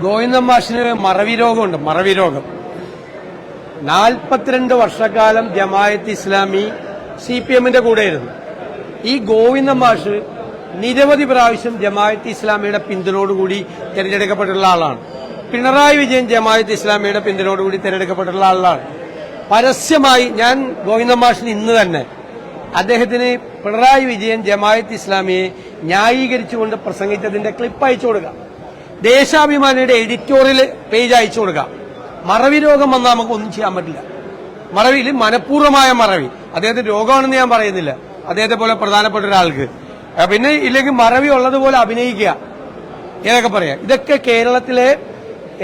ഗോവിന്ദൻ മാഷിന് മറവി രോഗമുണ്ട്. മറവി രോഗം 42 വർഷക്കാലം ജമാഅത്ത് ഇസ്ലാമി CPM-ന്റെ കൂടെയായിരുന്നു. ഈ ഗോവിന്ദൻ മാഷ് നിരവധി പ്രാവശ്യം ജമാഅത്ത് ഇസ്ലാമിയുടെ പിന്തുണയോടുകൂടി തെരഞ്ഞെടുക്കപ്പെട്ടിട്ടുള്ള ആളാണ്. പിണറായി വിജയൻ ജമാഅത്ത് ഇസ്ലാമിയുടെ പിന്തുണയോടുകൂടി തെരഞ്ഞെടുക്കപ്പെട്ടിട്ടുള്ള ആളാണ്. പരസ്യമായി ഞാൻ ഗോവിന്ദൻ മാഷിന് ഇന്ന് തന്നെ അദ്ദേഹത്തിന് പിണറായി വിജയൻ ജമാഅത്ത് ഇസ്ലാമിയെ ന്യായീകരിച്ചുകൊണ്ട് പ്രസംഗിച്ചതിന്റെ ക്ലിപ്പ് അയച്ചു കൊടുക്കാം. ദേശാഭിമാനിയുടെ എഡിറ്റോറിയൽ പേജ് അയച്ചു കൊടുക്കാം. മറവി രോഗം വന്നാൽ നമുക്ക് ഒന്നും ചെയ്യാൻ പറ്റില്ല. മറവിയിൽ മനഃപൂർവ്വമായ മറവി. അദ്ദേഹത്തിന് രോഗമാണെന്ന് ഞാൻ പറയുന്നില്ല, അദ്ദേഹത്തെ പോലെ പ്രധാനപ്പെട്ട ഒരാൾക്ക്. പിന്നെ ഇല്ലെങ്കിൽ മറവി ഉള്ളതുപോലെ അഭിനയിക്കുക ഏതൊക്കെ പറയാം. ഇതൊക്കെ കേരളത്തിലെ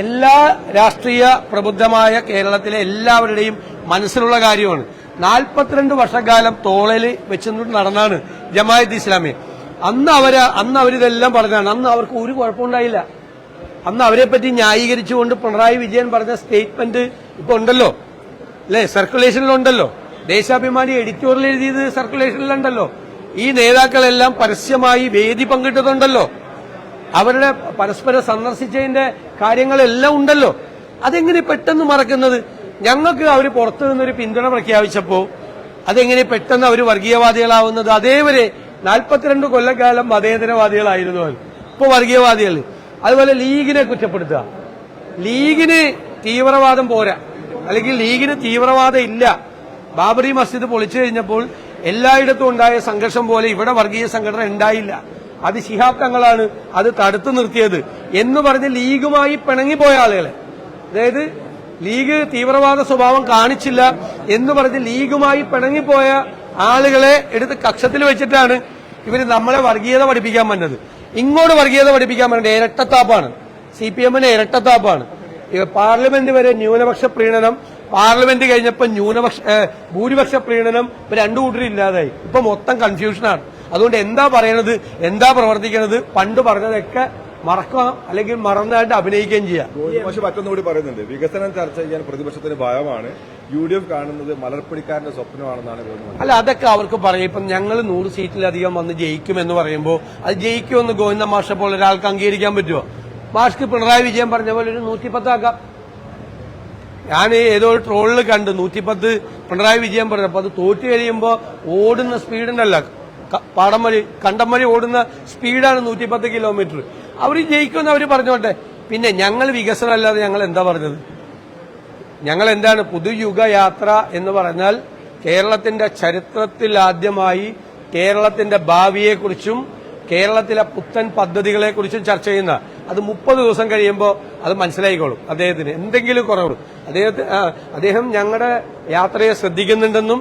എല്ലാ രാഷ്ട്രീയ പ്രബുദ്ധമായ കേരളത്തിലെ എല്ലാവരുടെയും മനസ്സിലുള്ള കാര്യമാണ്. 42 വർഷക്കാലം തോളയിൽ വെച്ചുകൊണ്ട് നടന്നാണ് ജമാഅത്ത് ഇസ്ലാമി. അന്ന് അവരിതെല്ലാം പറഞ്ഞാണ്. അന്ന് അവർക്ക് ഒരു കുഴപ്പമുണ്ടായില്ല. അന്ന് അവരെ പറ്റി ന്യായീകരിച്ചുകൊണ്ട് പിണറായി വിജയൻ പറഞ്ഞ സ്റ്റേറ്റ്മെന്റ് ഇപ്പൊ ഉണ്ടല്ലോ, അല്ലെ? സർക്കുലേഷനിലുണ്ടല്ലോ. ദേശാഭിമാനി എഡിറ്റോറിയൽ എഴുതിയത് സർക്കുലേഷനിലുണ്ടല്ലോ. ഈ നേതാക്കളെല്ലാം പരസ്യമായി വേദി പങ്കിട്ടതുണ്ടല്ലോ. അവരുടെ പരസ്പരം സന്ദർശിച്ചതിന്റെ കാര്യങ്ങളെല്ലാം ഉണ്ടല്ലോ. അതെങ്ങനെ പെട്ടെന്ന് മറക്കുന്നത്? ഞങ്ങൾക്ക് അവർ പുറത്തു നിന്നൊരു പിന്തുണ പ്രഖ്യാപിച്ചപ്പോ അതെങ്ങനെ പെട്ടെന്ന് അവർ വർഗീയവാദികളാവുന്നത്? അതേവരെ 42 കൊല്ലക്കാലം മതേതരവാദികളായിരുന്നു അവർ. ഇപ്പൊ വർഗീയവാദികൾ. അതുപോലെ ലീഗിനെ കുറ്റപ്പെടുത്തുക. ലീഗിന് തീവ്രവാദം പോരാ, അല്ലെങ്കിൽ ലീഗിന് തീവ്രവാദം ഇല്ല. ബാബറി മസ്ജിദ് പൊളിച്ചു കഴിഞ്ഞപ്പോൾ എല്ലായിടത്തും ഉണ്ടായ സംഘർഷം പോലെ ഇവിടെ വർഗീയ സംഘടന ഉണ്ടായില്ല. അത് ശിഹാബ് തങ്ങളാണ് അത് തടുത്തു നിർത്തിയത് എന്ന് പറഞ്ഞ് ലീഗുമായി പിണങ്ങിപ്പോയ ആളുകളെ, അതായത് ലീഗ് തീവ്രവാദ സ്വഭാവം കാണിച്ചില്ല എന്ന് പറഞ്ഞ് ലീഗുമായി പിണങ്ങിപ്പോയ ആളുകളെ എടുത്ത് കക്ഷത്തിൽ വെച്ചിട്ടാണ് ഇവർ നമ്മളെ വർഗീയത പഠിപ്പിക്കാൻ വന്നത്. ഇങ്ങോട്ട് വർഗീയത പഠിപ്പിക്കാൻ പറഞ്ഞത് ഇരട്ടത്താപ്പാണ്. CPM-ന് ഇരട്ടത്താപ്പാണ്. പാർലമെന്റ് വരെ ന്യൂനപക്ഷ പ്രീണനം, പാർലമെന്റ് കഴിഞ്ഞപ്പോൾ ഭൂരിപക്ഷ പ്രീണനം, ഇപ്പൊ രണ്ടു കൂട്ടരും ഇല്ലാതായി. ഇപ്പൊ മൊത്തം കൺഫ്യൂഷനാണ്. അതുകൊണ്ട് എന്താ പറയണത്, എന്താ പ്രവർത്തിക്കണത്, പണ്ട് പറഞ്ഞതൊക്കെ മറക്കാം, അല്ലെങ്കിൽ മറന്നായിട്ട് അഭിനയിക്കുകയും ചെയ്യാം. പക്ഷെ മറ്റൊന്നുകൂടി പറയുന്നുണ്ട്, വികസനം ചർച്ച ചെയ്യാൻ പ്രതിപക്ഷത്തിന് ഭയമാണ്, UDF കാണുന്നത് മലർപ്പിടിക്കാരന്റെ സ്വപ്നമാണെന്നാണ് തോന്നുന്നത്. അല്ല, അതൊക്കെ അവർക്ക് പറയും. ഇപ്പം ഞങ്ങൾ 100 സീറ്റിലധികം വന്ന് ജയിക്കുമെന്ന് പറയുമ്പോൾ അത് ജയിക്കുമെന്ന് ഗോവിന്ദൻ മാഷെ പോലെ ഒരാൾക്ക് അംഗീകരിക്കാൻ പറ്റുമോ? മാഷ്ക്ക് പിണറായി വിജയൻ പറഞ്ഞ പോലെ ഒരു 110 ആക്കാം. ഞാൻ ഏതോ ഒരു ട്രോളിൽ കണ്ട് 110 പിണറായി വിജയൻ പറഞ്ഞപ്പോൾ അത് തോറ്റു കഴിയുമ്പോൾ ഓടുന്ന സ്പീഡുണ്ടല്ല, പാടം വഴി കണ്ടം വഴി ഓടുന്ന സ്പീഡാണ് 110 കിലോമീറ്റർ. അവർ ജയിക്കുമെന്ന് അവർ പറഞ്ഞോട്ടെ. പിന്നെ ഞങ്ങൾ വികസനം അല്ലാതെ ഞങ്ങൾ എന്താ പറഞ്ഞത്? ഞങ്ങൾ എന്താണ്? പുതുയുഗ യാത്ര എന്ന് പറഞ്ഞാൽ കേരളത്തിന്റെ ചരിത്രത്തിൽ ആദ്യമായി കേരളത്തിന്റെ ഭാവിയെക്കുറിച്ചും കേരളത്തിലെ പുത്തൻ പദ്ധതികളെക്കുറിച്ചും ചർച്ച ചെയ്യുന്ന അത് 30 ദിവസം കഴിയുമ്പോൾ അത് മനസ്സിലായിക്കോളും. അദ്ദേഹത്തിന് എന്തെങ്കിലും കുറവ്, അദ്ദേഹം ഞങ്ങളുടെ യാത്രയെ ശ്രദ്ധിക്കുന്നുണ്ടെന്നും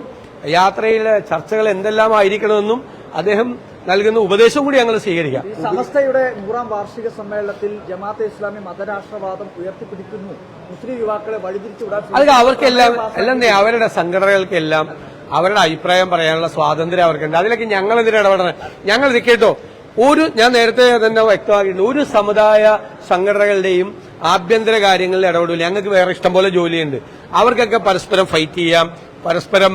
യാത്രയിലെ ചർച്ചകൾ എന്തെല്ലാം ആയിരിക്കണമെന്നും അദ്ദേഹം നൽകുന്ന ഉപദേശം കൂടി ഞങ്ങൾ സ്വീകരിക്കാം. സമസ്തയുടെ 100ാം വാർഷിക സമ്മേളനത്തിൽ ജമാഅത്തെ ഇസ്ലാമി മതരാഷ്ട്രവാദം ഉയർത്തിപ്പിടിക്കുന്നു, മുസ്ലിം യുവാക്കളെ വഴിതിരിച്ചുവിടാൻ. അത് അവർക്കെല്ലാം അവരുടെ സംഘടനകൾക്കെല്ലാം അവരുടെ അഭിപ്രായം പറയാനുള്ള സ്വാതന്ത്ര്യം അവർക്കുണ്ട്. അതിലൊക്കെ ഞങ്ങൾ എന്തിനാ ഇടപെടണം? ഞങ്ങൾ ഇത് കേട്ടോ, ഞാൻ നേരത്തെ തന്നെ വ്യക്തമാക്കിയിട്ടുണ്ട്, ഒരു സമുദായ സംഘടനകളുടെയും ആഭ്യന്തര കാര്യങ്ങളിൽ ഇടപെടില്ല. ഞങ്ങൾക്ക് വേറെ ഇഷ്ടം പോലെ ജോലിയുണ്ട്. അവർക്കൊക്കെ പരസ്പരം ഫൈറ്റ് ചെയ്യാം, പരസ്പരം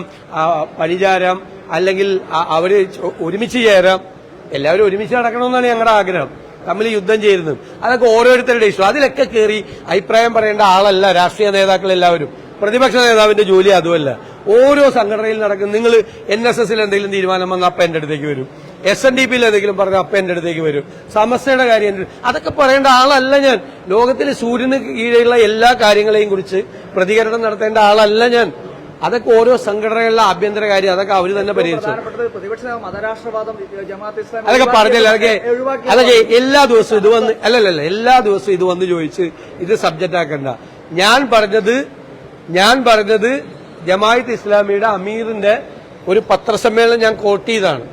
പരിചാരം, അല്ലെങ്കിൽ അവര് ഒരുമിച്ച് ചേരാം. എല്ലാവരും ഒരുമിച്ച് നടക്കണമെന്നാണ് ഞങ്ങളുടെ ആഗ്രഹം. തമ്മിൽ യുദ്ധം ചെയ്യുന്നത് അതൊക്കെ ഓരോരുത്തരുടെ ഇഷ്ടം. അതിലൊക്കെ കയറി അഭിപ്രായം പറയേണ്ട ആളല്ല രാഷ്ട്രീയ നേതാക്കൾ എല്ലാവരും. പ്രതിപക്ഷ നേതാവിന്റെ ജോലി അതുമല്ല. ഓരോ സംഘടനയിൽ നടക്കുന്ന, നിങ്ങൾ NSS-ൽ എന്തെങ്കിലും തീരുമാനം വന്നാൽ അപ്പം എന്റെ അടുത്തേക്ക് വരും, SNDP-യിൽ എന്തെങ്കിലും പറഞ്ഞാൽ അപ്പം എന്റെ അടുത്തേക്ക് വരും, സമസ്തയുടെ കാര്യം അതൊക്കെ പറയേണ്ട ആളല്ല ഞാൻ. ലോകത്തിലെ സൂര്യന് കീഴെയുള്ള എല്ലാ കാര്യങ്ങളെയും കുറിച്ച് പ്രതികരണം നടത്തേണ്ട ആളല്ല ഞാൻ. അതൊക്കെ ഓരോ സംഘടനകളിലെ ആഭ്യന്തര കാര്യം, അതൊക്കെ അവര് തന്നെ പരിഹരിച്ചു. അതൊക്കെ പറഞ്ഞില്ല. അതൊക്കെ എല്ലാ ദിവസവും ഇത് വന്ന് എല്ലാ ദിവസവും ഇത് വന്ന് ചോദിച്ച് ഇത് സബ്ജക്റ്റ് ആക്കണ്ട. ഞാൻ പറഞ്ഞത് ജമാഅത്ത് ഇസ്ലാമിയുടെ അമീറിന്റെ ഒരു പത്രസമ്മേളനം ഞാൻ കോട്ട് ചെയ്താണ്.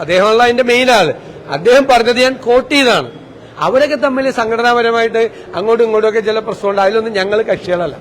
അദ്ദേഹമുള്ള അതിന്റെ മെയിൻ ആള്. അദ്ദേഹം പറഞ്ഞത് ഞാൻ കോട്ട് ചെയ്താണ്. അവരൊക്കെ തമ്മിൽ സംഘടനാപരമായിട്ട് അങ്ങോട്ടും ഇങ്ങോട്ടും ഒക്കെ ചില പ്രശ്നമുണ്ട്. അതിലൊന്നും ഞങ്ങൾ കക്ഷികളല്ല.